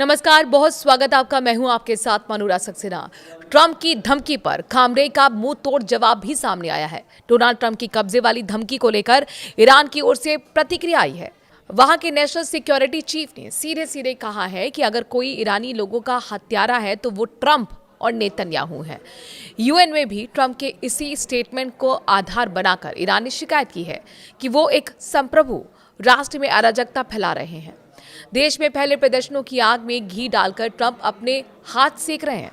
नमस्कार, बहुत स्वागत आपका। मैं हूं आपके साथ मनूरा सक्सेना। ट्रंप की धमकी पर खामनेई का मुंह तोड़ जवाब भी सामने आया है। डोनाल्ड ट्रंप की कब्जे वाली धमकी को लेकर ईरान की ओर से प्रतिक्रिया आई है। वहां के नेशनल सिक्योरिटी चीफ ने सीधे सीधे कहा है कि अगर कोई ईरानी लोगों का हत्यारा है तो वो ट्रंप और नेतन्याहू है। यूएन में भी ट्रंप के इसी स्टेटमेंट को आधार बनाकर ईरान ने शिकायत की है कि वो एक संप्रभु राष्ट्र में अराजकता फैला रहे हैं। देश में फैले प्रदर्शनों की आग में घी डालकर ट्रंप अपने हाथ सेक रहे हैं।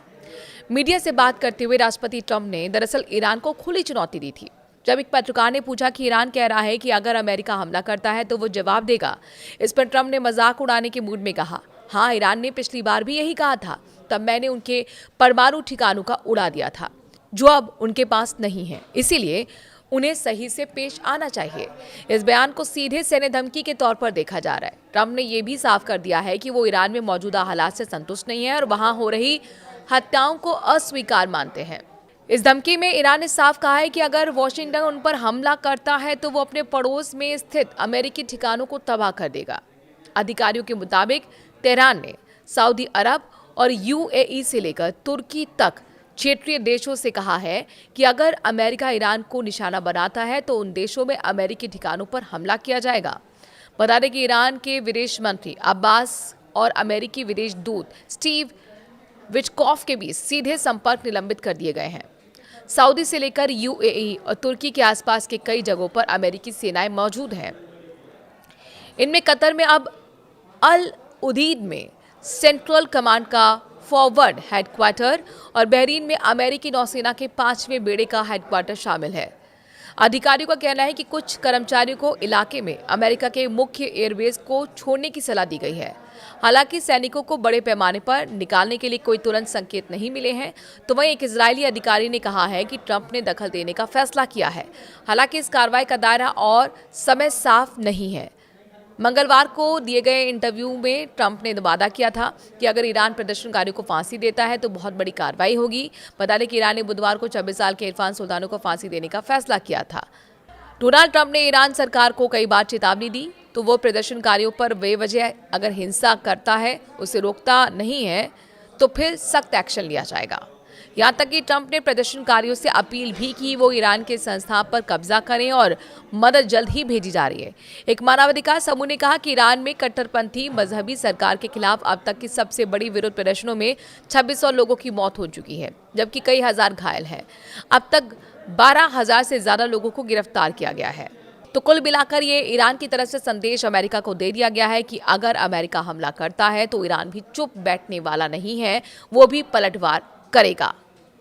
मीडिया से बात करते हुए राष्ट्रपति ट्रंप ने दरअसल ईरान को खुली चुनौती दी थी। जब एक पत्रकार ने पूछा कि ईरान कह रहा है कि अगर अमेरिका हमला करता है तो वो जवाब देगा, इस पर ट्रंप ने मजाक उड़ाने के मूड में कहा, हाँ, ईरान ने पिछली बार भी यही कहा था, तब मैंने उनके परमाणु ठिकानों का उड़ा दिया था जो अब उनके पास नहीं है, इसीलिए उन्हें सही से पेश आना चाहिए। इस बयान को सीधे सैन्य धमकी के तौर पर देखा जा रहा है। ट्रंप ने यह भी साफ कर दिया है कि वो ईरान में मौजूदा हालात से संतुष्ट नहीं है और वहां हो रही हत्याओं को अस्वीकार मानते हैं। इस धमकी में ईरान ने साफ कहा है कि अगर वॉशिंगटन उन पर हमला करता है तो वो अपने पड़ोस में स्थित अमेरिकी ठिकानों को तबाह कर देगा। अधिकारियों के मुताबिक तेहरान ने सऊदी अरब और यूएई से लेकर तुर्की तक क्षेत्रीय देशों से कहा है कि अगर अमेरिका ईरान को निशाना बनाता है तो उन देशों में अमेरिकी ठिकानों पर हमला किया जाएगा। बता दें कि ईरान के विदेश मंत्री अब्बास और अमेरिकी विदेश दूत स्टीव विटकॉफ के बीच सीधे संपर्क निलंबित कर दिए गए हैं। सऊदी से लेकर यूएई और तुर्की के आसपास के कई जगहों पर अमेरिकी सेनाएं मौजूद हैं। इनमें कतर में अब अल उदीद में सेंट्रल कमांड का फॉरवर्ड हेडक्वार्टर और बहरीन में अमेरिकी नौसेना के 5वें बेड़े का हेडक्वार्टर शामिल है। अधिकारियों का कहना है कि कुछ कर्मचारियों को इलाके में अमेरिका के मुख्य एयरबेस को छोड़ने की सलाह दी गई है। हालांकि सैनिकों को बड़े पैमाने पर निकालने के लिए कोई तुरंत संकेत नहीं मिले हैं। तो वहीं एक इजरायली अधिकारी ने कहा है कि ट्रंप ने दखल देने का फैसला किया है। हालांकि इस कार्रवाई का दायरा और समय साफ नहीं है। मंगलवार को दिए गए इंटरव्यू में ट्रंप ने वादा किया था कि अगर ईरान प्रदर्शनकारियों को फांसी देता है तो बहुत बड़ी कार्रवाई होगी। बता दें कि ईरान ने बुधवार को 26 साल के इरफान सुल्तानो को फांसी देने का फैसला किया था। डोनाल्ड ट्रंप ने ईरान सरकार को कई बार चेतावनी दी तो वो प्रदर्शनकारियों पर बेवजह अगर हिंसा करता है, उसे रोकता नहीं है तो फिर सख्त एक्शन लिया जाएगा। यहाँ तक कि ट्रंप ने प्रदर्शनकारियों से अपील भी की वो ईरान के संस्थान पर कब्जा करें और मदद जल्द ही भेजी जा रही है। एक मानवाधिकार समूह ने कहा कि ईरान में कट्टरपंथी मजहबी सरकार के खिलाफ अब तक की सबसे बड़ी विरोध प्रदर्शनों में 2600 लोगों की मौत हो चुकी है, जबकि कई हजार घायल हैं। अब तक 12,000 से ज्यादा लोगों को गिरफ्तार किया गया है। तो कुल मिलाकर ये ईरान की तरफ से संदेश अमेरिका को दे दिया गया है कि अगर अमेरिका हमला करता है तो ईरान भी चुप बैठने वाला नहीं है, वो भी पलटवार करेगा।